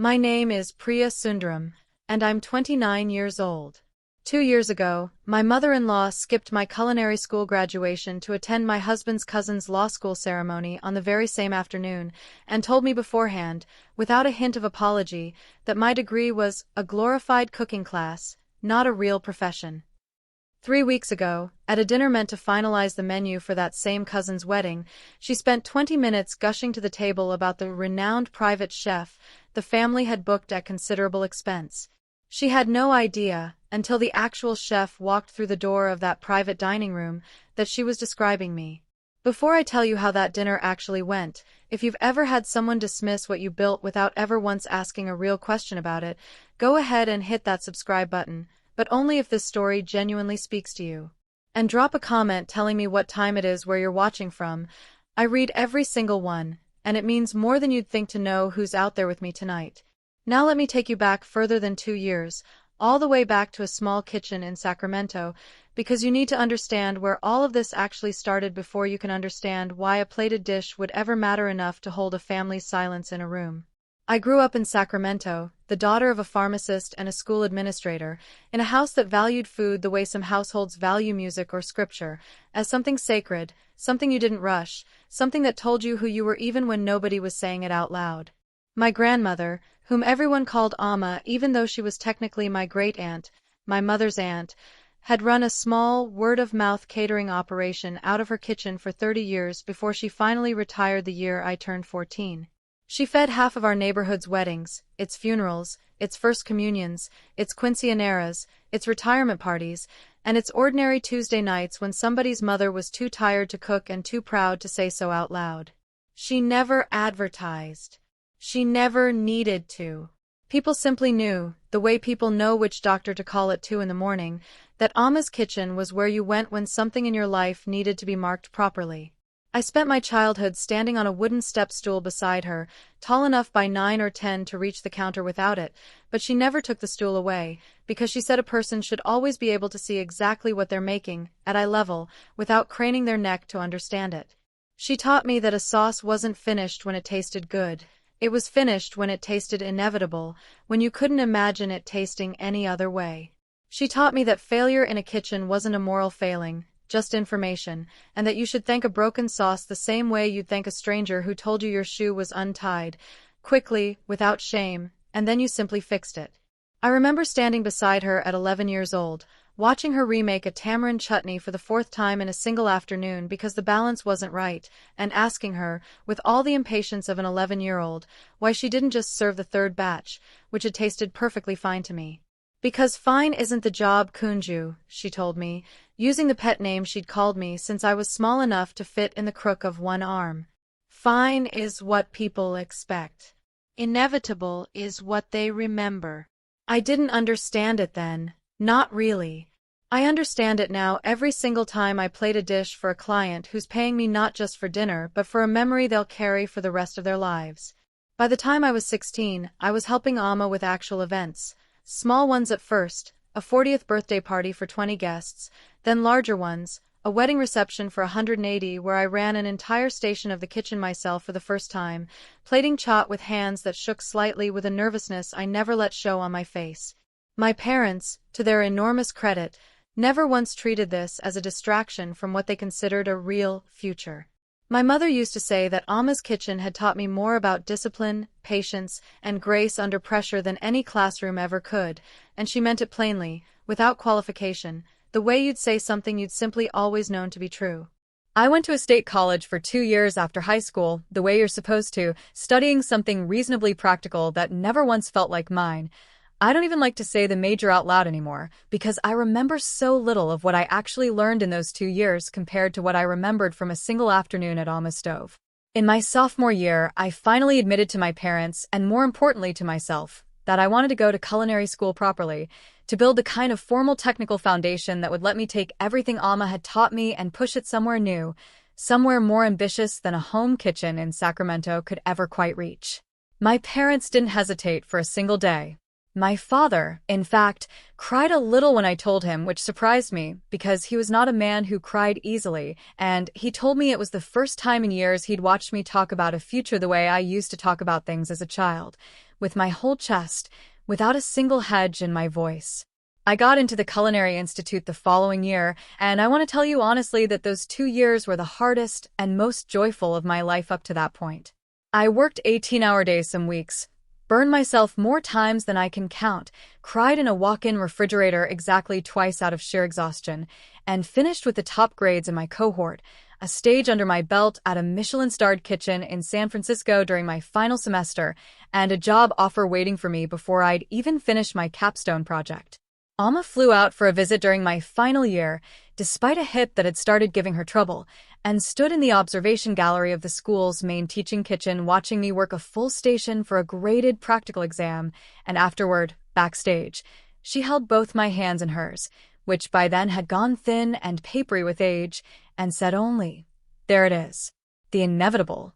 My name is Priya Sundaram, and I'm 29 years old. 2 years ago, my mother-in-law skipped my culinary school graduation to attend my husband's cousin's law school ceremony on the very same afternoon, and told me beforehand, without a hint of apology, that my degree was a glorified cooking class, not a real profession. 3 weeks ago, at a dinner meant to finalize the menu for that same cousin's wedding, she spent 20 minutes gushing to the table about the renowned private chef the family had booked at considerable expense. She had no idea, until the actual chef walked through the door of that private dining room, that she was describing me. Before I tell you how that dinner actually went, if you've ever had someone dismiss what you built without ever once asking a real question about it, go ahead and hit that subscribe button, but only if this story genuinely speaks to you. And drop a comment telling me what time it is where you're watching from. I read every single one, and it means more than you'd think to know who's out there with me tonight. Now let me take you back further than 2 years, all the way back to a small kitchen in Sacramento, because you need to understand where all of this actually started before you can understand why a plated dish would ever matter enough to hold a family's silence in a room. I grew up in Sacramento, the daughter of a pharmacist and a school administrator, in a house that valued food the way some households value music or scripture, as something sacred, something you didn't rush, something that told you who you were even when nobody was saying it out loud. My grandmother, whom everyone called Amma even though she was technically my great-aunt, my mother's aunt, had run a small, word-of-mouth catering operation out of her kitchen for 30 years before she finally retired the year I turned 14. She fed half of our neighborhood's weddings, its funerals, its first communions, its quinceañeras, its retirement parties, and its ordinary Tuesday nights when somebody's mother was too tired to cook and too proud to say so out loud. She never advertised. She never needed to. People simply knew, the way people know which doctor to call at 2 in the morning, that Amma's kitchen was where you went when something in your life needed to be marked properly. I spent my childhood standing on a wooden step stool beside her, tall enough by 9 or 10 to reach the counter without it, but she never took the stool away, because she said a person should always be able to see exactly what they're making, at eye level, without craning their neck to understand it. She taught me that a sauce wasn't finished when it tasted good. It was finished when it tasted inevitable, when you couldn't imagine it tasting any other way. She taught me that failure in a kitchen wasn't a moral failing, just information, and that you should thank a broken sauce the same way you'd thank a stranger who told you your shoe was untied, quickly, without shame, and then you simply fixed it. I remember standing beside her at 11 years old, watching her remake a tamarind chutney for the 4th time in a single afternoon because the balance wasn't right, and asking her, with all the impatience of an 11-year-old, why she didn't just serve the 3rd batch, which had tasted perfectly fine to me. Because fine isn't the job, Kunju, she told me, using the pet name she'd called me since I was small enough to fit in the crook of one arm. Fine is what people expect. Inevitable is what they remember. I didn't understand it then, not really. I understand it now every single time I plate a dish for a client who's paying me not just for dinner but for a memory they'll carry for the rest of their lives. By the time I was 16, I was helping Amma with actual events. Small ones at first, a 40th birthday party for 20 guests, then larger ones, a wedding reception for 180 where I ran an entire station of the kitchen myself for the first time, plating chaat with hands that shook slightly with a nervousness I never let show on my face. My parents, to their enormous credit, never once treated this as a distraction from what they considered a real future. My mother used to say that Amma's kitchen had taught me more about discipline, patience, and grace under pressure than any classroom ever could, and she meant it plainly, without qualification, the way you'd say something you'd simply always known to be true. I went to a state college for 2 years after high school, the way you're supposed to, studying something reasonably practical that never once felt like mine. I don't even like to say the major out loud anymore, because I remember so little of what I actually learned in those 2 years compared to what I remembered from a single afternoon at Alma's stove. In my sophomore year, I finally admitted to my parents, and more importantly to myself, that I wanted to go to culinary school properly, to build the kind of formal technical foundation that would let me take everything Alma had taught me and push it somewhere new, somewhere more ambitious than a home kitchen in Sacramento could ever quite reach. My parents didn't hesitate for a single day. My father, in fact, cried a little when I told him, which surprised me, because he was not a man who cried easily, and he told me it was the first time in years he'd watched me talk about a future the way I used to talk about things as a child, with my whole chest, without a single hedge in my voice. I got into the Culinary Institute the following year, and I want to tell you honestly that those 2 years were the hardest and most joyful of my life up to that point. I worked 18-hour days some weeks, burned myself more times than I can count, cried in a walk-in refrigerator exactly twice out of sheer exhaustion, and finished with the top grades in my cohort, a stage under my belt at a Michelin-starred kitchen in San Francisco during my final semester, and a job offer waiting for me before I'd even finished my capstone project. Alma flew out for a visit during my final year, despite a hip that had started giving her trouble, and stood in the observation gallery of the school's main teaching kitchen watching me work a full station for a graded practical exam, and afterward, backstage, she held both my hands in hers, which by then had gone thin and papery with age, and said only, "There it is. The inevitable."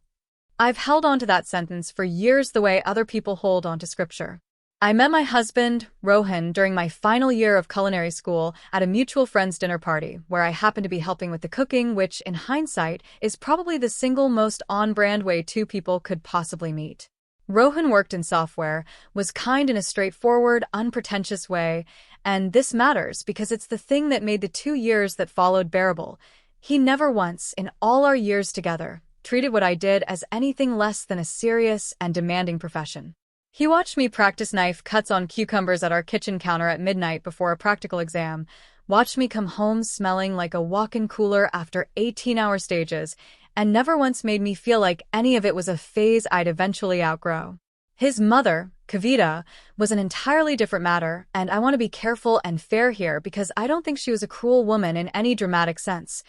I've held on to that sentence for years the way other people hold on to scripture. I met my husband, Rohan, during my final year of culinary school at a mutual friend's dinner party, where I happened to be helping with the cooking, which, in hindsight, is probably the single most on-brand way two people could possibly meet. Rohan worked in software, was kind in a straightforward, unpretentious way, and this matters because it's the thing that made the 2 years that followed bearable. He never once, in all our years together, treated what I did as anything less than a serious and demanding profession. He watched me practice knife cuts on cucumbers at our kitchen counter at midnight before a practical exam, watched me come home smelling like a walk-in cooler after 18-hour stages, and never once made me feel like any of it was a phase I'd eventually outgrow. His mother, Kavita, was an entirely different matter, and I want to be careful and fair here because I don't think she was a cruel woman in any dramatic sense.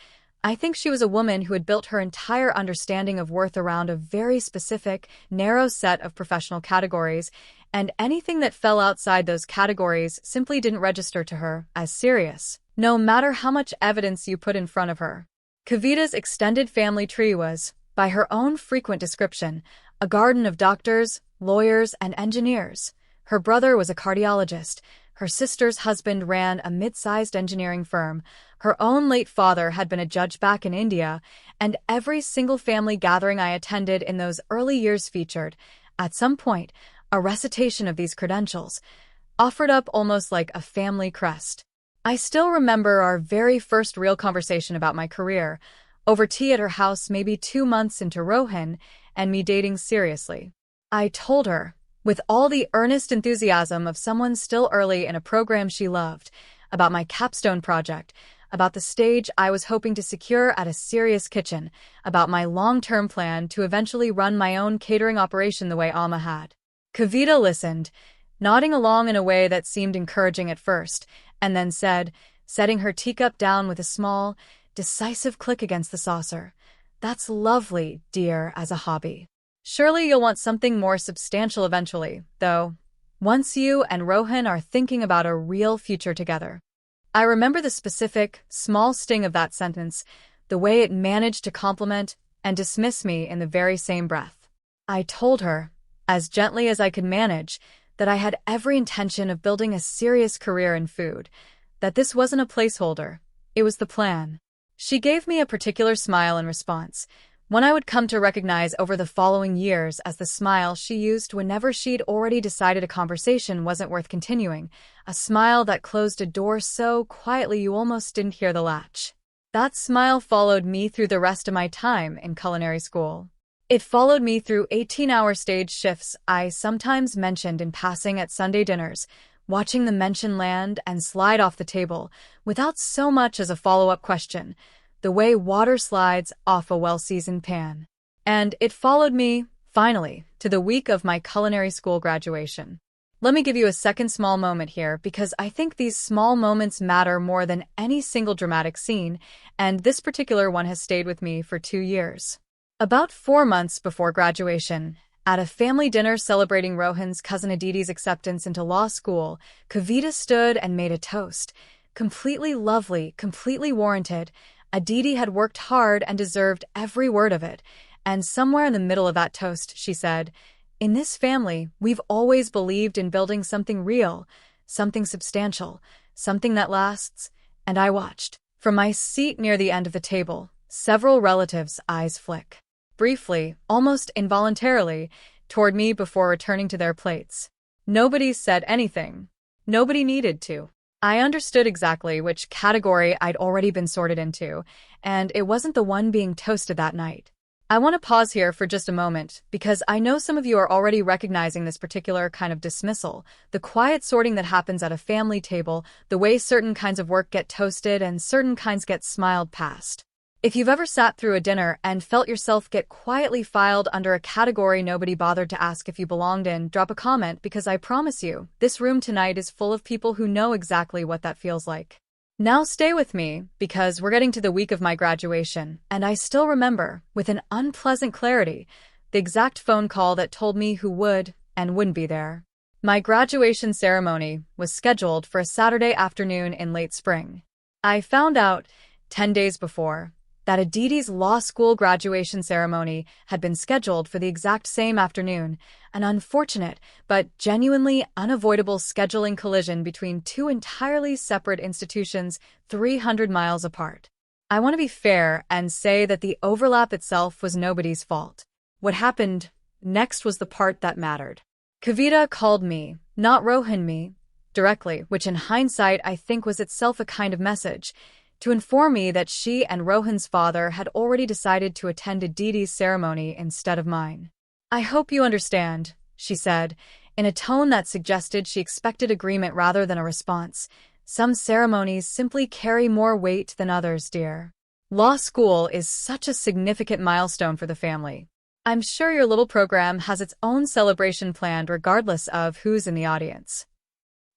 I think she was a woman who had built her entire understanding of worth around a very specific, narrow set of professional categories, and anything that fell outside those categories simply didn't register to her as serious, no matter how much evidence you put in front of her. Kavita's extended family tree was, by her own frequent description, a garden of doctors, lawyers, and engineers. Her brother was a cardiologist. Her sister's husband ran a mid-sized engineering firm. Her own late father had been a judge back in India, and every single family gathering I attended in those early years featured, at some point, a recitation of these credentials, offered up almost like a family crest. I still remember our very first real conversation about my career, over tea at her house maybe 2 months into Rohan, and me dating seriously. I told her, with all the earnest enthusiasm of someone still early in a program she loved, about my capstone project, about the stage I was hoping to secure at a serious kitchen, about my long-term plan to eventually run my own catering operation the way Alma had. Kavita listened, nodding along in a way that seemed encouraging at first, and then said, setting her teacup down with a small, decisive click against the saucer, "That's lovely, dear, as a hobby. Surely you'll want something more substantial eventually, though, once you and Rohan are thinking about a real future together." I remember the specific, small sting of that sentence, the way it managed to compliment and dismiss me in the very same breath. I told her, as gently as I could manage, that I had every intention of building a serious career in food, that this wasn't a placeholder, it was the plan. She gave me a particular smile in response, one I would come to recognize over the following years as the smile she used whenever she'd already decided a conversation wasn't worth continuing, a smile that closed a door so quietly you almost didn't hear the latch. That smile followed me through the rest of my time in culinary school. It followed me through 18-hour stage shifts I sometimes mentioned in passing at Sunday dinners, watching the mention land and slide off the table without so much as a follow-up question, the way water slides off a well-seasoned pan. And it followed me, finally, to the week of my culinary school graduation. Let me give you a second small moment here because I think these small moments matter more than any single dramatic scene, and this particular one has stayed with me for 2 years. About 4 months before graduation, at a family dinner celebrating Rohan's cousin Aditi's acceptance into law school, Kavita stood and made a toast. Completely lovely, completely warranted. Aditi had worked hard and deserved every word of it, and somewhere in the middle of that toast, she said, "In this family, we've always believed in building something real, something substantial, something that lasts," and I watched. From my seat near the end of the table, several relatives' eyes flick. Briefly, almost involuntarily, toward me before returning to their plates. Nobody said anything. Nobody needed to. I understood exactly which category I'd already been sorted into, and it wasn't the one being toasted that night. I want to pause here for just a moment, because I know some of you are already recognizing this particular kind of dismissal, the quiet sorting that happens at a family table, the way certain kinds of work get toasted and certain kinds get smiled past. If you've ever sat through a dinner and felt yourself get quietly filed under a category nobody bothered to ask if you belonged in, drop a comment, because I promise you, this room tonight is full of people who know exactly what that feels like. Now stay with me, because we're getting to the week of my graduation, and I still remember, with an unpleasant clarity, the exact phone call that told me who would and wouldn't be there. My graduation ceremony was scheduled for a Saturday afternoon in late spring. I found out, 10 days before, that Aditi's law school graduation ceremony had been scheduled for the exact same afternoon, an unfortunate but genuinely unavoidable scheduling collision between two entirely separate institutions 300 miles apart. I want to be fair and say that the overlap itself was nobody's fault. What happened next was the part that mattered. Kavita called me, not Rohan me, directly, which in hindsight I think was itself a kind of message, to inform me that she and Rohan's father had already decided to attend Aditi's ceremony instead of mine. "I hope you understand," she said, in a tone that suggested she expected agreement rather than a response. "Some ceremonies simply carry more weight than others, dear. Law school is such a significant milestone for the family. I'm sure your little program has its own celebration planned regardless of who's in the audience."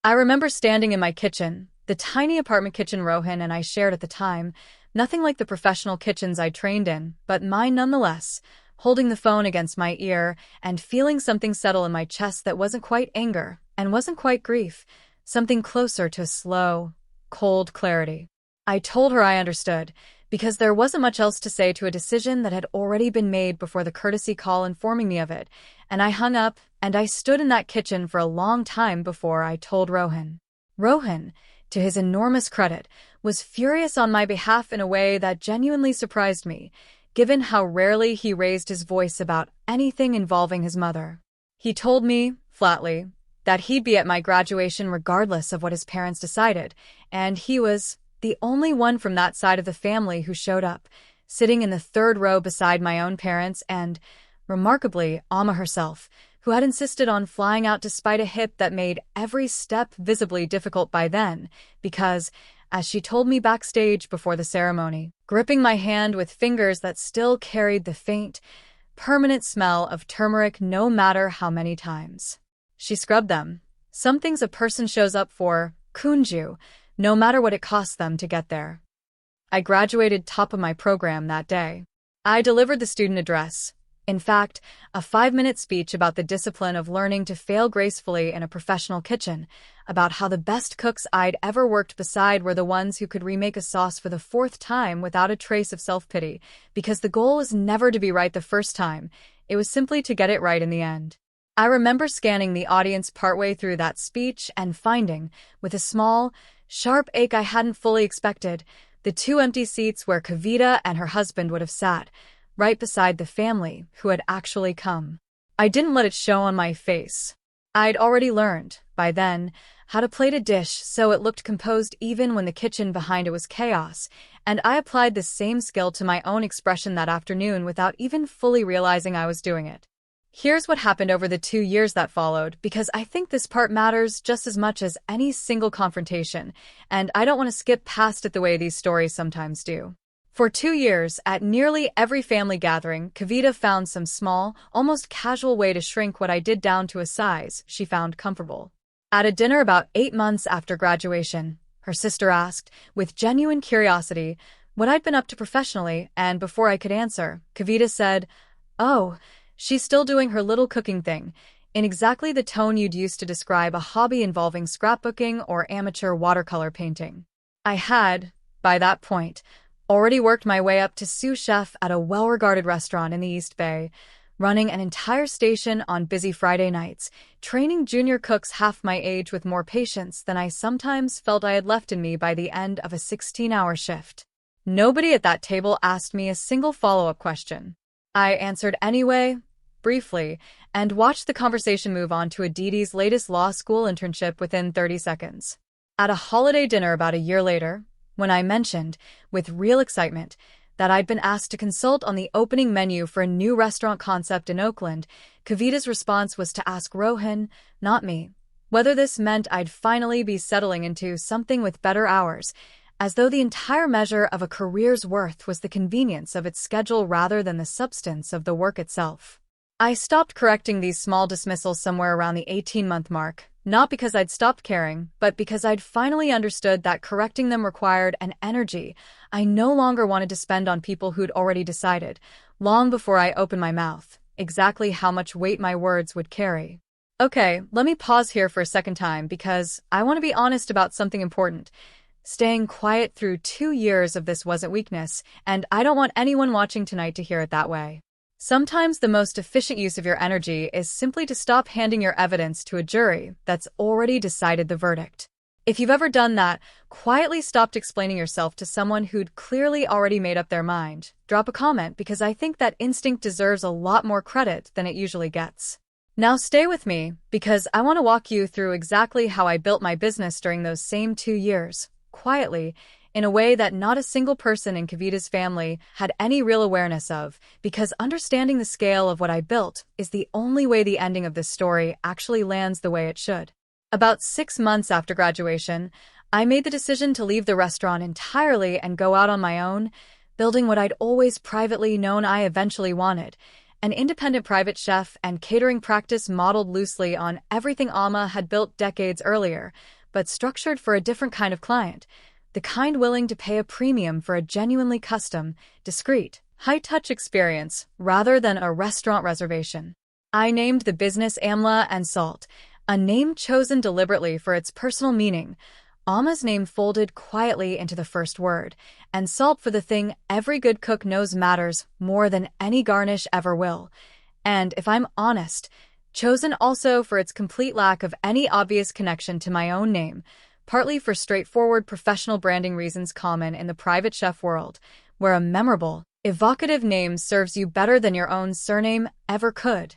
I remember standing in my kitchen, the tiny apartment kitchen Rohan and I shared at the time, nothing like the professional kitchens I trained in, but mine nonetheless, holding the phone against my ear and feeling something settle in my chest that wasn't quite anger and wasn't quite grief, something closer to a slow, cold clarity. I told her I understood, because there wasn't much else to say to a decision that had already been made before the courtesy call informing me of it, and I hung up, and I stood in that kitchen for a long time before I told Rohan. Rohan, to his enormous credit, was furious on my behalf in a way that genuinely surprised me, given how rarely he raised his voice about anything involving his mother. He told me, flatly, that he'd be at my graduation regardless of what his parents decided, and he was the only one from that side of the family who showed up, sitting in the third row beside my own parents and, remarkably, Amma herself, who had insisted on flying out despite a hip that made every step visibly difficult by then, because, as she told me backstage before the ceremony, gripping my hand with fingers that still carried the faint, permanent smell of turmeric no matter how many times she scrubbed them. Some things a person shows up for, kunju, no matter what it costs them to get there. I graduated top of my program that day. I delivered the student address. In fact, a 5-minute speech about the discipline of learning to fail gracefully in a professional kitchen, about how the best cooks I'd ever worked beside were the ones who could remake a sauce for the 4th time without a trace of self-pity, because the goal was never to be right the first time, it was simply to get it right in the end. I remember scanning the audience partway through that speech and finding, with a small, sharp ache I hadn't fully expected, the 2 empty seats where Kavita and her husband would have sat, right beside the family who had actually come. I didn't let it show on my face. I'd already learned, by then, how to plate a dish so it looked composed even when the kitchen behind it was chaos, and I applied the same skill to my own expression that afternoon without even fully realizing I was doing it. Here's what happened over the 2 years that followed, because I think this part matters just as much as any single confrontation, and I don't want to skip past it the way these stories sometimes do. For 2 years, at nearly every family gathering, Kavita found some small, almost casual way to shrink what I did down to a size she found comfortable. At a dinner about 8 months after graduation, her sister asked, with genuine curiosity, what I'd been up to professionally, and before I could answer, Kavita said, "Oh, she's still doing her little cooking thing," in exactly the tone you'd use to describe a hobby involving scrapbooking or amateur watercolor painting. I had, by that point, already worked my way up to sous chef at a well-regarded restaurant in the East Bay, running an entire station on busy Friday nights, training junior cooks half my age with more patience than I sometimes felt I had left in me by the end of a 16-hour shift. Nobody at that table asked me a single follow-up question. I answered anyway, briefly, and watched the conversation move on to Aditi's latest law school internship within 30 seconds. At a holiday dinner about a year later, when I mentioned, with real excitement, that I'd been asked to consult on the opening menu for a new restaurant concept in Oakland, Kavita's response was to ask Rohan, not me, whether this meant I'd finally be settling into something with better hours, as though the entire measure of a career's worth was the convenience of its schedule rather than the substance of the work itself. I stopped correcting these small dismissals somewhere around the 18-month mark, not because I'd stopped caring, but because I'd finally understood that correcting them required an energy I no longer wanted to spend on people who'd already decided, long before I opened my mouth, exactly how much weight my words would carry. Okay, let me pause here for a second time because I want to be honest about something important. Staying quiet through 2 years of this wasn't weakness, and I don't want anyone watching tonight to hear it that way. Sometimes the most efficient use of your energy is simply to stop handing your evidence to a jury that's already decided the verdict. If you've ever done that, quietly stopped explaining yourself to someone who'd clearly already made up their mind, drop a comment because I think that instinct deserves a lot more credit than it usually gets. Now stay with me, because I want to walk you through exactly how I built my business during those same 2 years, quietly, in a way that not a single person in Kavita's family had any real awareness of, because understanding the scale of what I built is the only way the ending of this story actually lands the way it should. About 6 months after graduation, I made the decision to leave the restaurant entirely and go out on my own, building what I'd always privately known I eventually wanted, an independent private chef and catering practice modeled loosely on everything Alma had built decades earlier, but structured for a different kind of client, the kind willing to pay a premium for a genuinely custom, discreet, high-touch experience rather than a restaurant reservation. I named the business Amla and Salt, a name chosen deliberately for its personal meaning. Alma's name folded quietly into the first word, and salt for the thing every good cook knows matters more than any garnish ever will. And, if I'm honest, chosen also for its complete lack of any obvious connection to my own name, partly for straightforward professional branding reasons common in the private chef world, where a memorable, evocative name serves you better than your own surname ever could.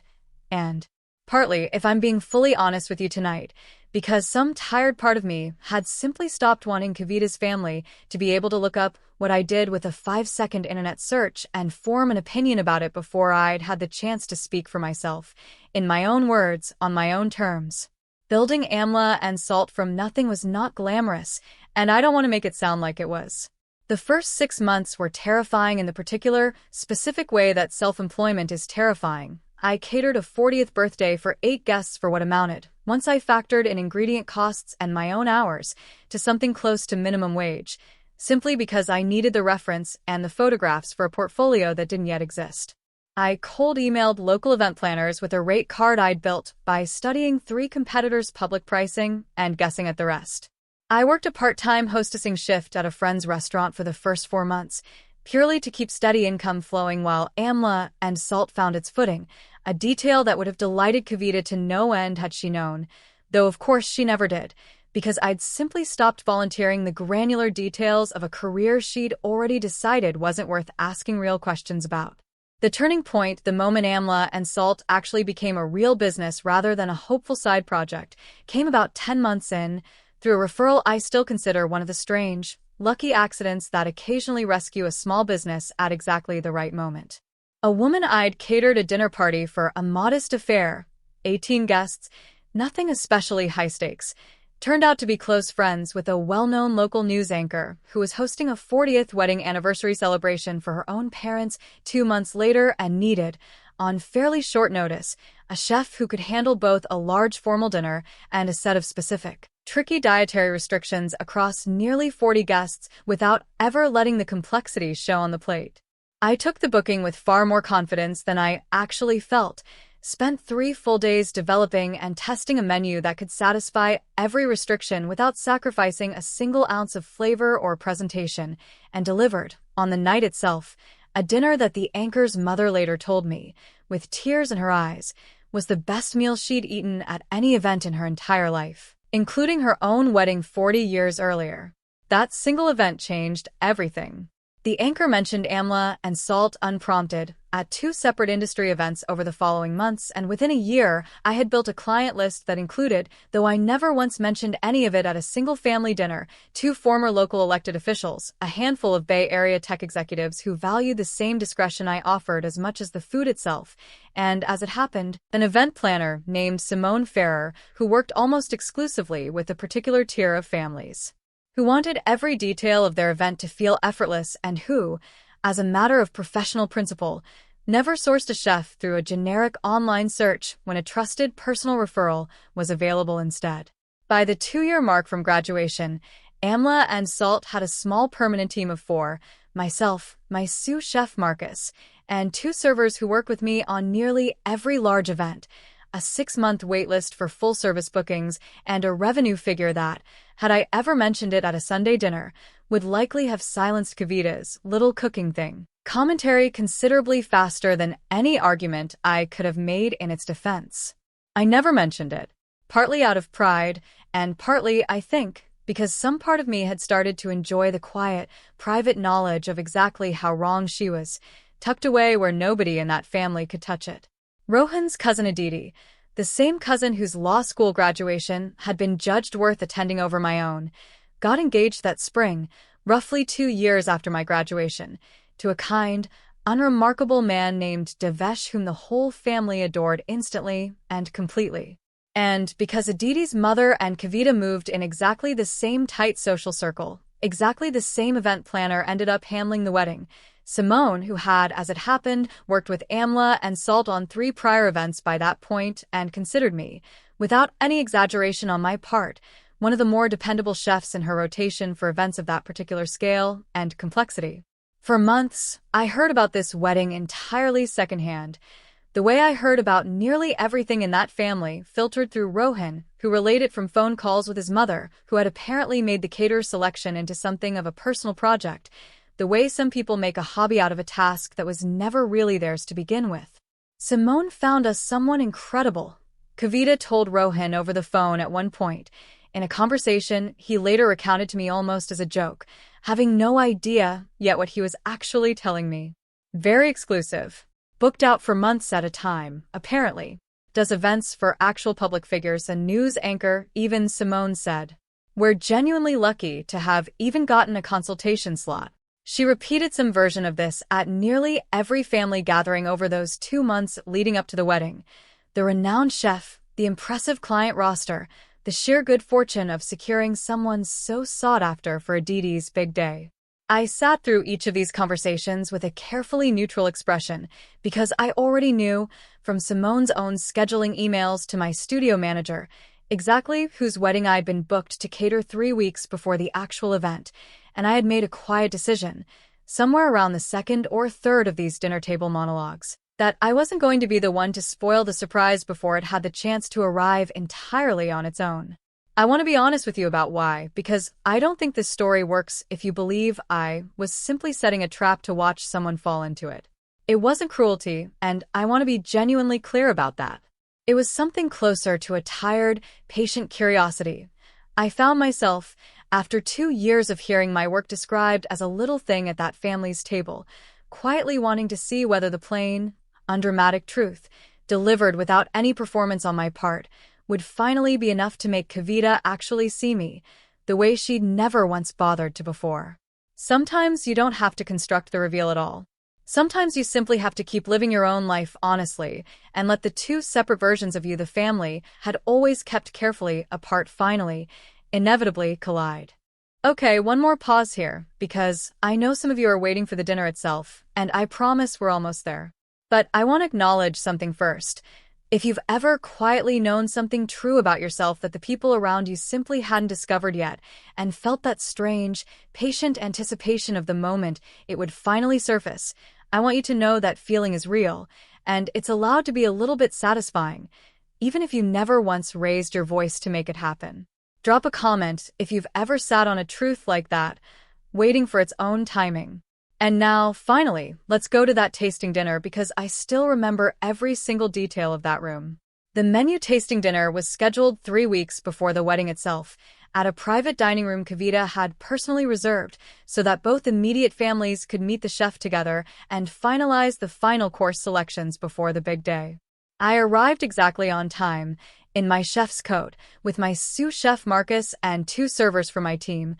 And partly, if I'm being fully honest with you tonight, because some tired part of me had simply stopped wanting Kavita's family to be able to look up what I did with a 5-second internet search and form an opinion about it before I'd had the chance to speak for myself, in my own words, on my own terms. Building Amla and Salt from nothing was not glamorous, and I don't want to make it sound like it was. The first 6 months were terrifying in the particular, specific way that self-employment is terrifying. I catered a 40th birthday for 8 guests for what amounted, once I factored in ingredient costs and my own hours, to something close to minimum wage, simply because I needed the reference and the photographs for a portfolio that didn't yet exist. I cold emailed local event planners with a rate card I'd built by studying 3 competitors' public pricing and guessing at the rest. I worked a part-time hostessing shift at a friend's restaurant for the first 4 months, purely to keep steady income flowing while Amla and Salt found its footing, a detail that would have delighted Kavita to no end had she known, though of course she never did, because I'd simply stopped volunteering the granular details of a career she'd already decided wasn't worth asking real questions about. The turning point, the moment Amla and Salt actually became a real business rather than a hopeful side project, came about 10 months in, through a referral I still consider one of the strange, lucky accidents that occasionally rescue a small business at exactly the right moment. A woman I'd catered a dinner party for a modest affair, 18 guests, nothing especially high stakes, turned out to be close friends with a well-known local news anchor who was hosting a 40th wedding anniversary celebration for her own parents 2 months later and needed, on fairly short notice, a chef who could handle both a large formal dinner and a set of specific, tricky dietary restrictions across nearly 40 guests without ever letting the complexities show on the plate. I took the booking with far more confidence than I actually felt, spent 3 full days developing and testing a menu that could satisfy every restriction without sacrificing a single ounce of flavor or presentation, and delivered, on the night itself, a dinner that the anchor's mother later told me, with tears in her eyes, was the best meal she'd eaten at any event in her entire life, including her own wedding 40 years earlier. That single event changed everything. The anchor mentioned Amla and Salt unprompted, at two separate industry events over the following months, and within a year, I had built a client list that included, though I never once mentioned any of it at a single family dinner, two former local elected officials, a handful of Bay Area tech executives who valued the same discretion I offered as much as the food itself, and, as it happened, an event planner named Simone Ferrer who worked almost exclusively with a particular tier of families, who wanted every detail of their event to feel effortless and who, as a matter of professional principle, never sourced a chef through a generic online search when a trusted personal referral was available instead. By the 2-year mark from graduation, Amla and Salt had a small permanent team of 4, myself, my sous chef Marcus, and 2 servers who work with me on nearly every large event, a 6-month waitlist for full-service bookings, and a revenue figure that, had I ever mentioned it at a Sunday dinner, would likely have silenced Kavita's little cooking thing commentary considerably faster than any argument I could have made in its defense. I never mentioned it, partly out of pride, and partly, I think, because some part of me had started to enjoy the quiet, private knowledge of exactly how wrong she was, tucked away where nobody in that family could touch it. Rohan's cousin Aditi, the same cousin whose law school graduation had been judged worth attending over my own, got engaged that spring, roughly 2 years after my graduation, to a kind, unremarkable man named Devesh whom the whole family adored instantly and completely. And because Aditi's mother and Kavita moved in exactly the same tight social circle, exactly the same event planner ended up handling the wedding. Simone, who had, as it happened, worked with Amla and Salt on 3 prior events by that point and considered me, without any exaggeration on my part, one of the more dependable chefs in her rotation for events of that particular scale and complexity. For months, I heard about this wedding entirely secondhand. The way I heard about nearly everything in that family filtered through Rohan, who relayed it from phone calls with his mother, who had apparently made the caterer selection into something of a personal project, the way some people make a hobby out of a task that was never really theirs to begin with. Simone found us someone incredible, Kavita told Rohan over the phone at one point, in a conversation he later recounted to me almost as a joke, having no idea yet what he was actually telling me. Very exclusive. Booked out for months at a time, apparently. Does events for actual public figures and news anchor, even Simone said. We're genuinely lucky to have even gotten a consultation slot. She repeated some version of this at nearly every family gathering over those 2 months leading up to the wedding. The renowned chef, the impressive client roster, the sheer good fortune of securing someone so sought after for Aditi's big day. I sat through each of these conversations with a carefully neutral expression because I already knew, from Simone's own scheduling emails to my studio manager, exactly whose wedding I'd been booked to cater 3 weeks before the actual event, and I had made a quiet decision, somewhere around the 2nd or 3rd of these dinner table monologues, that I wasn't going to be the one to spoil the surprise before it had the chance to arrive entirely on its own. I want to be honest with you about why, because I don't think this story works if you believe I was simply setting a trap to watch someone fall into it. It wasn't cruelty, and I want to be genuinely clear about that. It was something closer to a tired, patient curiosity. I found myself, after 2 years of hearing my work described as a little thing at that family's table, quietly wanting to see whether the plain, undramatic truth, delivered without any performance on my part, would finally be enough to make Kavita actually see me, the way she'd never once bothered to before. Sometimes you don't have to construct the reveal at all. Sometimes you simply have to keep living your own life honestly and let the 2 separate versions of you the family had always kept carefully apart finally, inevitably collide. Okay, one more pause here, because I know some of you are waiting for the dinner itself, and I promise we're almost there. But I want to acknowledge something first. If you've ever quietly known something true about yourself that the people around you simply hadn't discovered yet, and felt that strange, patient anticipation of the moment it would finally surface, I want you to know that feeling is real, and it's allowed to be a little bit satisfying, even if you never once raised your voice to make it happen. Drop a comment if you've ever sat on a truth like that, waiting for its own timing. And now, finally, let's go to that tasting dinner because I still remember every single detail of that room. The menu tasting dinner was scheduled 3 weeks before the wedding itself, at a private dining room Kavita had personally reserved so that both immediate families could meet the chef together and finalize the final course selections before the big day. I arrived exactly on time, in my chef's coat, with my sous chef Marcus and 2 servers for my team,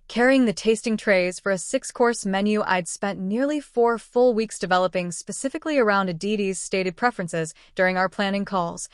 carrying the tasting trays for a 6-course menu I'd spent nearly 4 full weeks developing specifically around Aditi's stated preferences during our planning calls.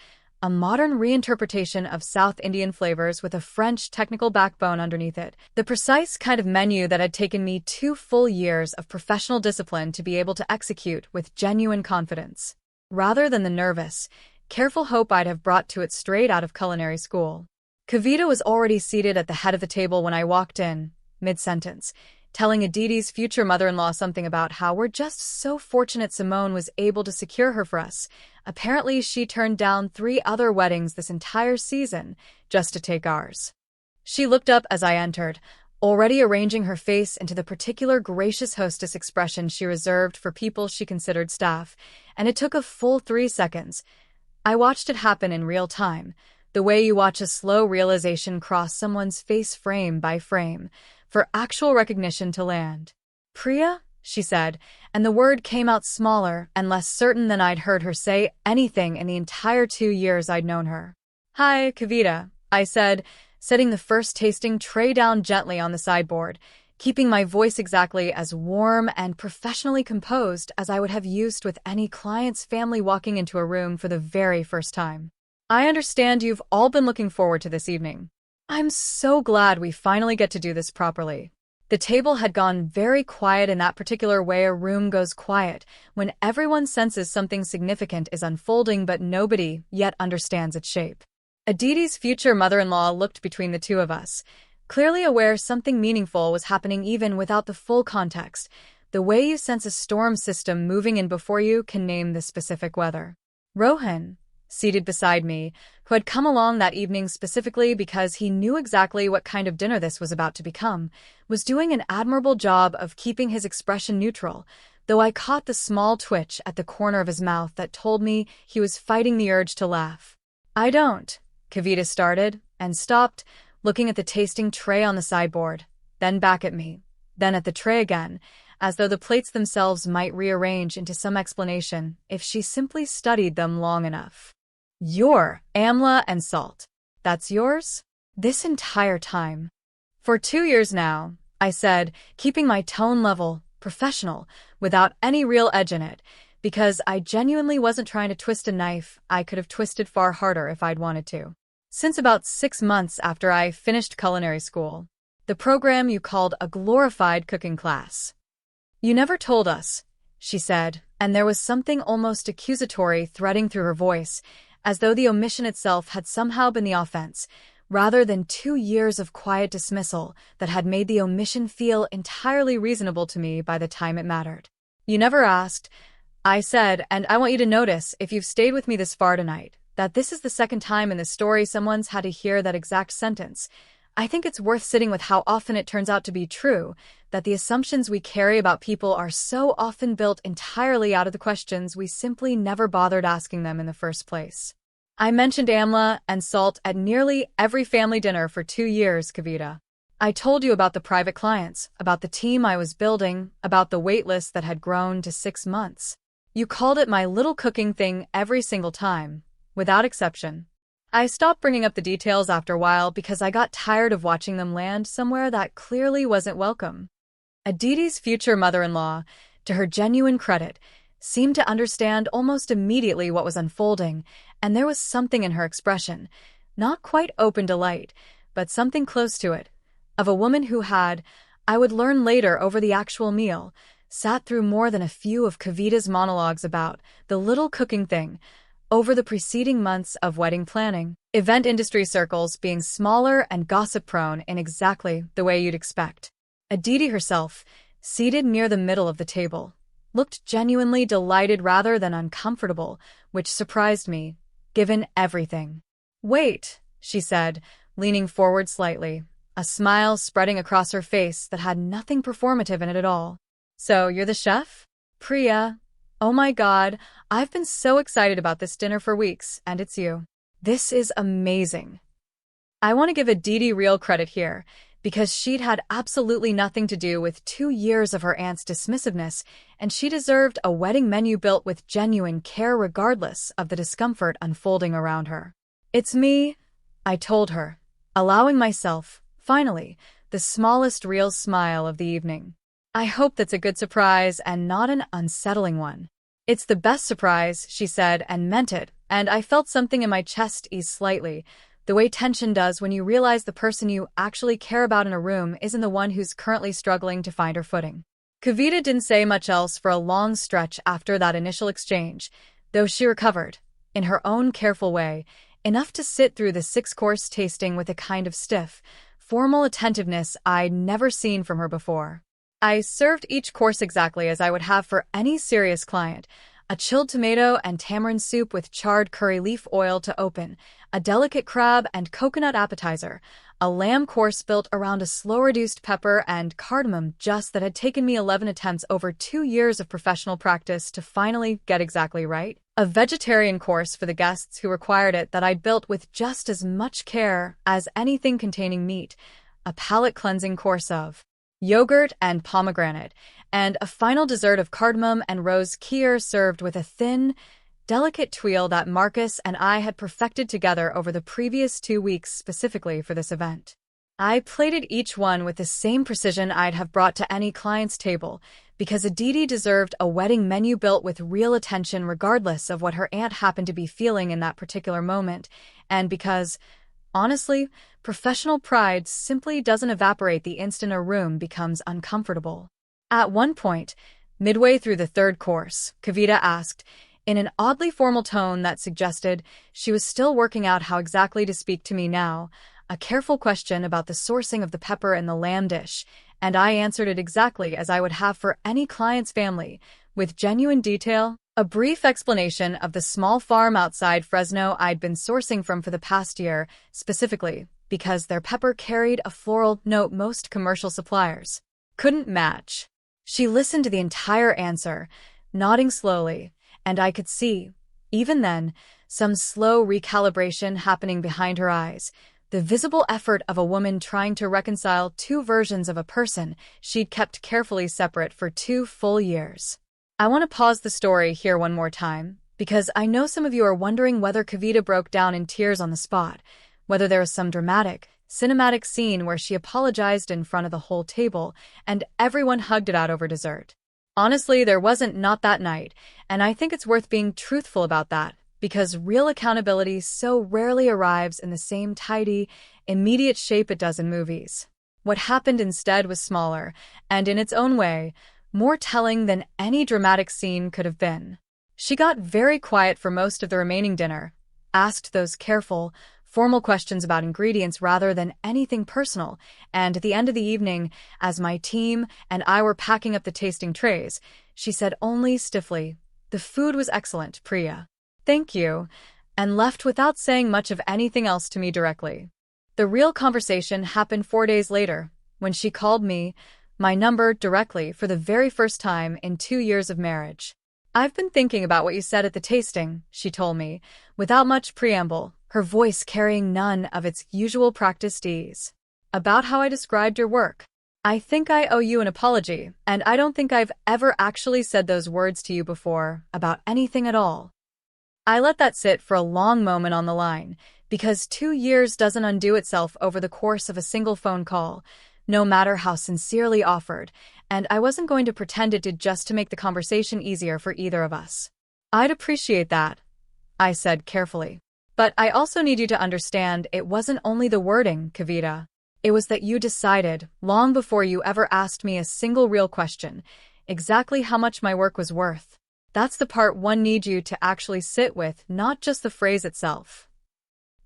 A modern reinterpretation of South Indian flavors with a French technical backbone underneath it. The precise kind of menu that had taken me 2 full years of professional discipline to be able to execute with genuine confidence, rather than the nervous, careful hope I'd have brought to it straight out of culinary school. Kavita was already seated at the head of the table when I walked in, mid-sentence, telling Aditi's future mother-in-law something about how we're just so fortunate Simone was able to secure her for us. Apparently, she turned down 3 other weddings this entire season just to take ours. She looked up as I entered, already arranging her face into the particular gracious hostess expression she reserved for people she considered staff, and it took a full 3 seconds. I watched it happen in real time, the way you watch a slow realization cross someone's face frame by frame, for actual recognition to land. "Priya?" she said, and the word came out smaller and less certain than I'd heard her say anything in the entire 2 years I'd known her. "Hi, Kavita," I said, setting the first tasting tray down gently on the sideboard, keeping my voice exactly as warm and professionally composed as I would have used with any client's family walking into a room for the very first time. "I understand you've all been looking forward to this evening. I'm so glad we finally get to do this properly." The table had gone very quiet in that particular way a room goes quiet when everyone senses something significant is unfolding but nobody yet understands its shape. Aditi's future mother-in-law looked between the 2 of us, clearly aware something meaningful was happening even without the full context, the way you sense a storm system moving in before you can name the specific weather. Rohan, seated beside me, who had come along that evening specifically because he knew exactly what kind of dinner this was about to become, was doing an admirable job of keeping his expression neutral, though I caught the small twitch at the corner of his mouth that told me he was fighting the urge to laugh. "I don't," Kavita started, and stopped, looking at the tasting tray on the sideboard, then back at me, then at the tray again, as though the plates themselves might rearrange into some explanation if she simply studied them long enough. "Your amla and salt. That's yours? This entire time?" "For 2 years now," I said, keeping my tone level, professional, without any real edge in it, because I genuinely wasn't trying to twist a knife I could have twisted far harder if I'd wanted to. "Since about 6 months after I finished culinary school. The program you called a glorified cooking class." "You never told us," she said, and there was something almost accusatory threading through her voice, as though the omission itself had somehow been the offense, rather than 2 years of quiet dismissal that had made the omission feel entirely reasonable to me by the time it mattered. "You never asked," I said, "and I want you to notice, if you've stayed with me this far tonight, that this is the second time in this story someone's had to hear that exact sentence. I think it's worth sitting with how often it turns out to be true, that the assumptions we carry about people are so often built entirely out of the questions we simply never bothered asking them in the first place." "I mentioned amla and salt at nearly every family dinner for 2 years, Kavita. I told you about the private clients, about the team I was building, about the wait list that had grown to 6 months. You called it my little cooking thing every single time, without exception. I stopped bringing up the details after a while because I got tired of watching them land somewhere that clearly wasn't welcome." Aditi's future mother-in-law, to her genuine credit, seemed to understand almost immediately what was unfolding, and there was something in her expression, not quite open delight, but something close to it, of a woman who had, I would learn later over the actual meal, sat through more than a few of Kavita's monologues about the little cooking thing, over the preceding months of wedding planning, event industry circles being smaller and gossip-prone in exactly the way you'd expect. Aditi herself, seated near the middle of the table, looked genuinely delighted rather than uncomfortable, which surprised me, given everything. "Wait," she said, leaning forward slightly, a smile spreading across her face that had nothing performative in it at all. "So you're the chef? Priya? Oh my God, I've been so excited about this dinner for weeks, and it's you. This is amazing." I want to give Aditi real credit here, because she'd had absolutely nothing to do with 2 years of her aunt's dismissiveness, and she deserved a wedding menu built with genuine care regardless of the discomfort unfolding around her. It's me, I told her, allowing myself, finally, the smallest real smile of the evening. I hope that's a good surprise and not an unsettling one. It's the best surprise, she said, and meant it, and I felt something in my chest ease slightly, the way tension does when you realize the person you actually care about in a room isn't the one who's currently struggling to find her footing. Kavita didn't say much else for a long stretch after that initial exchange, though she recovered, in her own careful way, enough to sit through the 6-course tasting with a kind of stiff, formal attentiveness I'd never seen from her before. I served each course exactly as I would have for any serious client: a chilled tomato and tamarind soup with charred curry leaf oil to open, a delicate crab and coconut appetizer, a lamb course built around a slow-reduced pepper and cardamom just that had taken me 11 attempts over 2 years of professional practice to finally get exactly right, a vegetarian course for the guests who required it that I'd built with just as much care as anything containing meat, a palate-cleansing course of yogurt and pomegranate, and a final dessert of cardamom and rose kheer served with a thin, delicate tuile that Marcus and I had perfected together over the previous 2 weeks specifically for this event. I plated each one with the same precision I'd have brought to any client's table, because Aditi deserved a wedding menu built with real attention regardless of what her aunt happened to be feeling in that particular moment, and because, honestly, professional pride simply doesn't evaporate the instant a room becomes uncomfortable. At one point, midway through the 3rd course, Kavita asked, in an oddly formal tone that suggested she was still working out how exactly to speak to me now, a careful question about the sourcing of the pepper in the lamb dish, and I answered it exactly as I would have for any client's family, with genuine detail, a brief explanation of the small farm outside Fresno I'd been sourcing from for the past year, specifically because their pepper carried a floral note most commercial suppliers couldn't match. She listened to the entire answer, nodding slowly, and I could see, even then, some slow recalibration happening behind her eyes, the visible effort of a woman trying to reconcile 2 versions of a person she'd kept carefully separate for 2 full years. I want to pause the story here one more time, because I know some of you are wondering whether Kavita broke down in tears on the spot, whether there was some dramatic, cinematic scene where she apologized in front of the whole table and everyone hugged it out over dessert. Honestly, there wasn't not that night, and I think it's worth being truthful about that, because real accountability so rarely arrives in the same tidy, immediate shape it does in movies. What happened instead was smaller, and in its own way, more telling than any dramatic scene could have been. She got very quiet for most of the remaining dinner, asked those careful, formal questions about ingredients rather than anything personal, and at the end of the evening, as my team and I were packing up the tasting trays, she said only stiffly, "The food was excellent, Priya. Thank you," and left without saying much of anything else to me directly. The real conversation happened 4 days later, when she called me, my number, directly for the very first time in 2 years of marriage. "I've been thinking about what you said at the tasting," she told me, without much preamble, her voice carrying none of its usual practiced ease. "About how I described your work. I think I owe you an apology, and I don't think I've ever actually said those words to you before, about anything at all." I let that sit for a long moment on the line, because 2 years doesn't undo itself over the course of a single phone call, no matter how sincerely offered, and I wasn't going to pretend it did just to make the conversation easier for either of us. "I'd appreciate that," I said carefully. "But I also need you to understand it wasn't only the wording, Kavita. It was that you decided, long before you ever asked me a single real question, exactly how much my work was worth. That's the part one needs you to actually sit with, not just the phrase itself."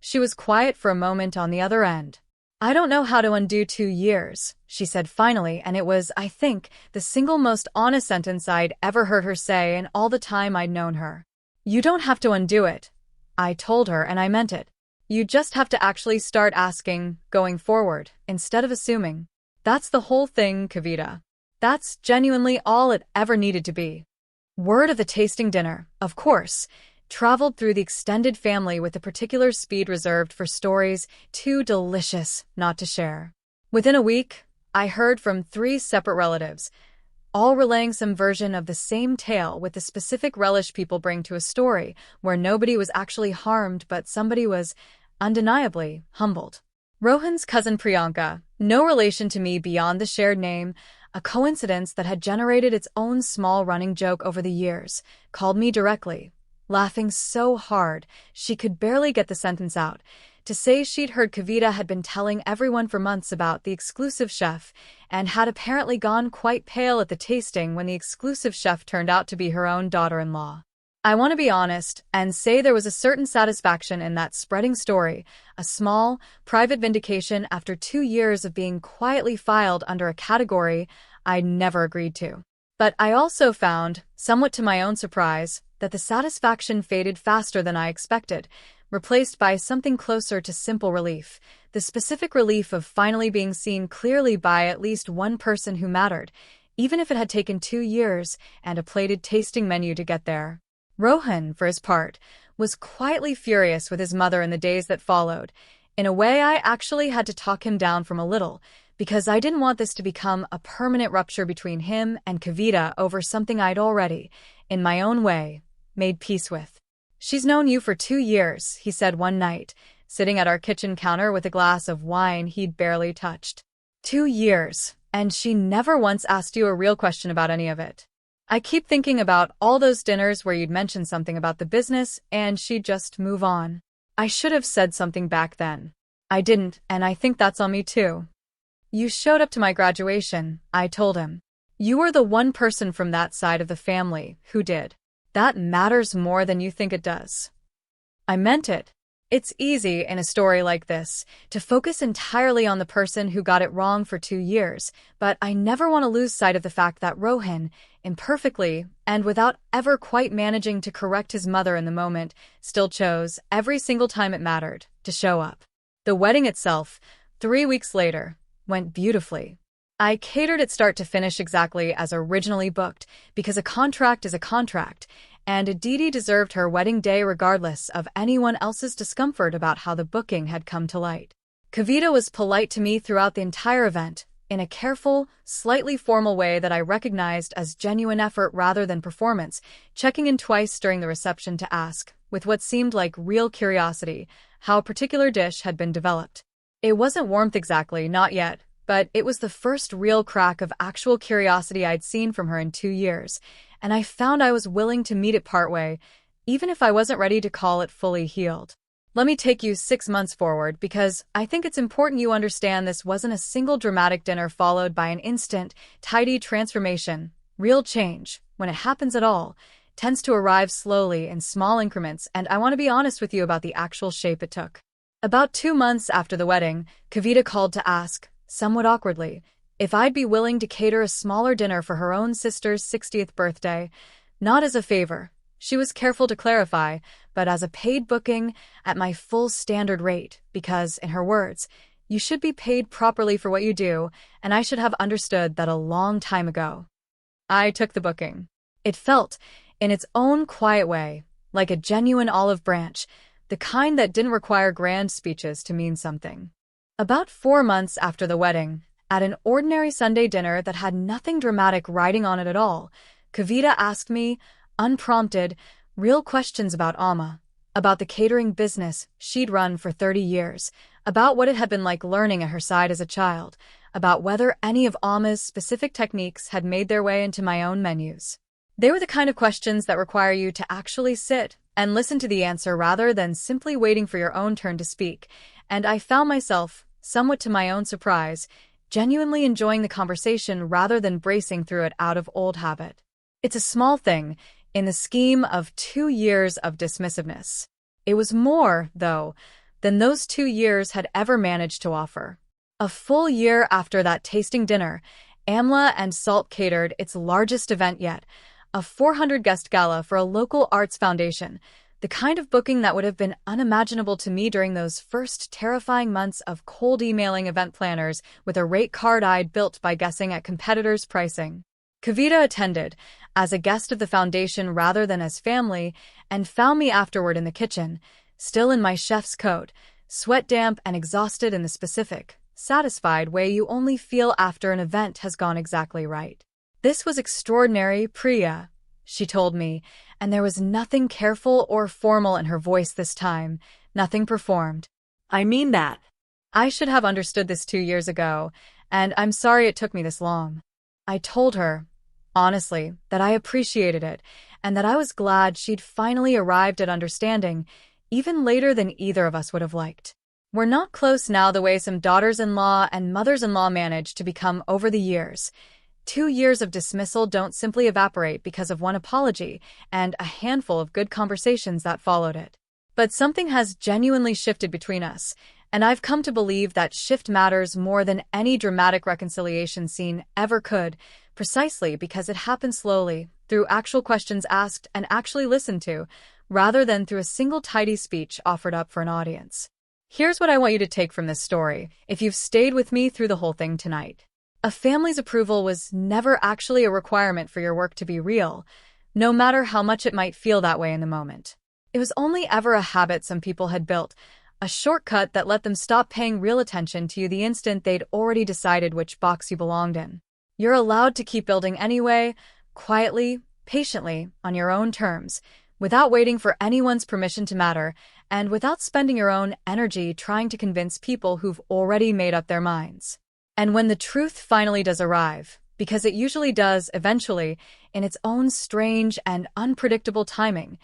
She was quiet for a moment on the other end. "I don't know how to undo 2 years," she said finally, and it was, I think, the single most honest sentence I'd ever heard her say in all the time I'd known her. "You don't have to undo it," I told her, and I meant it. "You just have to actually start asking, going forward, instead of assuming. That's the whole thing, Kavita. That's genuinely all it ever needed to be." Word of the tasting dinner, of course, traveled through the extended family with a particular speed reserved for stories too delicious not to share. Within a week, I heard from 3 separate relatives, all relaying some version of the same tale with the specific relish people bring to a story where nobody was actually harmed but somebody was undeniably humbled. Rohan's cousin Priyanka, no relation to me beyond the shared name, a coincidence that had generated its own small running joke over the years, called me directly, laughing so hard she could barely get the sentence out, to say she'd heard Kavita had been telling everyone for months about the exclusive chef and had apparently gone quite pale at the tasting when the exclusive chef turned out to be her own daughter-in-law. I want to be honest and say there was a certain satisfaction in that spreading story, a small, private vindication after 2 years of being quietly filed under a category I'd never agreed to. But I also found, somewhat to my own surprise, that the satisfaction faded faster than I expected, replaced by something closer to simple relief, the specific relief of finally being seen clearly by at least one person who mattered, even if it had taken 2 years and a plated tasting menu to get there. Rohan, for his part, was quietly furious with his mother in the days that followed. In a way, I actually had to talk him down from a little, because I didn't want this to become a permanent rupture between him and Kavita over something I'd already, in my own way, made peace with. "She's known you for 2 years," he said one night, sitting at our kitchen counter with a glass of wine he'd barely touched. 2 years, and she never once asked you a real question about any of it. I keep thinking about all those dinners where you'd mention something about the business and she'd just move on. I should have said something back then. I didn't, and I think that's on me too. "You showed up to my graduation," I told him. "You were the one person from that side of the family who did. That matters more than you think it does." I meant it. It's easy in a story like this to focus entirely on the person who got it wrong for 2 years, but I never want to lose sight of the fact that Rohan, imperfectly and without ever quite managing to correct his mother in the moment, still chose, every single time it mattered, to show up. The wedding itself, 3 weeks later, went beautifully. I catered it start to finish exactly as originally booked, because a contract is a contract, and Aditi deserved her wedding day regardless of anyone else's discomfort about how the booking had come to light. Kavita was polite to me throughout the entire event, in a careful, slightly formal way that I recognized as genuine effort rather than performance, checking in twice during the reception to ask, with what seemed like real curiosity, how a particular dish had been developed. It wasn't warmth exactly, not yet, but it was the first real crack of actual curiosity I'd seen from her in 2 years, and I found I was willing to meet it partway, even if I wasn't ready to call it fully healed. Let me take you 6 months forward, because I think it's important you understand this wasn't a single dramatic dinner followed by an instant, tidy transformation. Real change, when it happens at all, tends to arrive slowly in small increments, and I want to be honest with you about the actual shape it took. About 2 months after the wedding, Kavita called to ask, somewhat awkwardly, if I'd be willing to cater a smaller dinner for her own sister's 60th birthday, not as a favor, she was careful to clarify, but as a paid booking at my full standard rate, because, in her words, you should be paid properly for what you do, and I should have understood that a long time ago. I took the booking. It felt, in its own quiet way, like a genuine olive branch, the kind that didn't require grand speeches to mean something. About 4 months after the wedding, at an ordinary Sunday dinner that had nothing dramatic riding on it at all, Kavita asked me, unprompted, real questions about Amma, about the catering business she'd run for 30 years, about what it had been like learning at her side as a child, about whether any of Amma's specific techniques had made their way into my own menus. They were the kind of questions that require you to actually sit and listen to the answer rather than simply waiting for your own turn to speak, and I found myself, somewhat to my own surprise, genuinely enjoying the conversation rather than bracing through it out of old habit. It's a small thing, in the scheme of 2 years of dismissiveness. It was more, though, than those 2 years had ever managed to offer. A full year after that tasting dinner, Amla and Salt catered its largest event yet, a 400-guest gala for a local arts foundation, the kind of booking that would have been unimaginable to me during those first terrifying months of cold emailing event planners with a rate card I'd built by guessing at competitors' pricing. Kavita attended, as a guest of the foundation rather than as family, and found me afterward in the kitchen, still in my chef's coat, sweat damp and exhausted in the specific, satisfied way you only feel after an event has gone exactly right. "This was extraordinary, Priya," she told me, and there was nothing careful or formal in her voice this time, nothing performed. I mean that. I should have understood this 2 years ago, and I'm sorry it took me this long. I told her, honestly, that I appreciated it, and that I was glad she'd finally arrived at understanding, even later than either of us would have liked. We're not close now the way some daughters-in-law and mothers-in-law managed to become over the years. 2 years of dismissal don't simply evaporate because of one apology and a handful of good conversations that followed it. But something has genuinely shifted between us, and I've come to believe that shift matters more than any dramatic reconciliation scene ever could, precisely because it happened slowly, through actual questions asked and actually listened to, rather than through a single tidy speech offered up for an audience. Here's what I want you to take from this story, if you've stayed with me through the whole thing tonight. A family's approval was never actually a requirement for your work to be real, no matter how much it might feel that way in the moment. It was only ever a habit some people had built, a shortcut that let them stop paying real attention to you the instant they'd already decided which box you belonged in. You're allowed to keep building anyway, quietly, patiently, on your own terms, without waiting for anyone's permission to matter, and without spending your own energy trying to convince people who've already made up their minds. And when the truth finally does arrive, because it usually does eventually, in its own strange and unpredictable timing,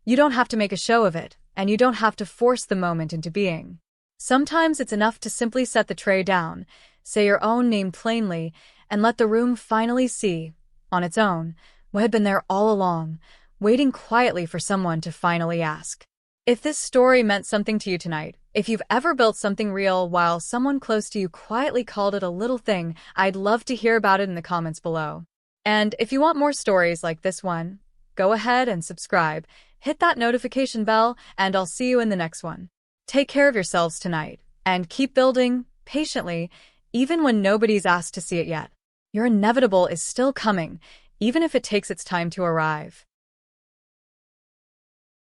you don't have to make a show of it, and you don't have to force the moment into being. Sometimes it's enough to simply set the tray down, say your own name plainly, and let the room finally see, on its own, what had been there all along, waiting quietly for someone to finally ask. If this story meant something to you tonight, if you've ever built something real while someone close to you quietly called it a little thing, I'd love to hear about it in the comments below. And if you want more stories like this one, go ahead and subscribe, hit that notification bell, and I'll see you in the next one. Take care of yourselves tonight, and keep building, patiently, even when nobody's asked to see it yet. Your inevitable is still coming, even if it takes its time to arrive.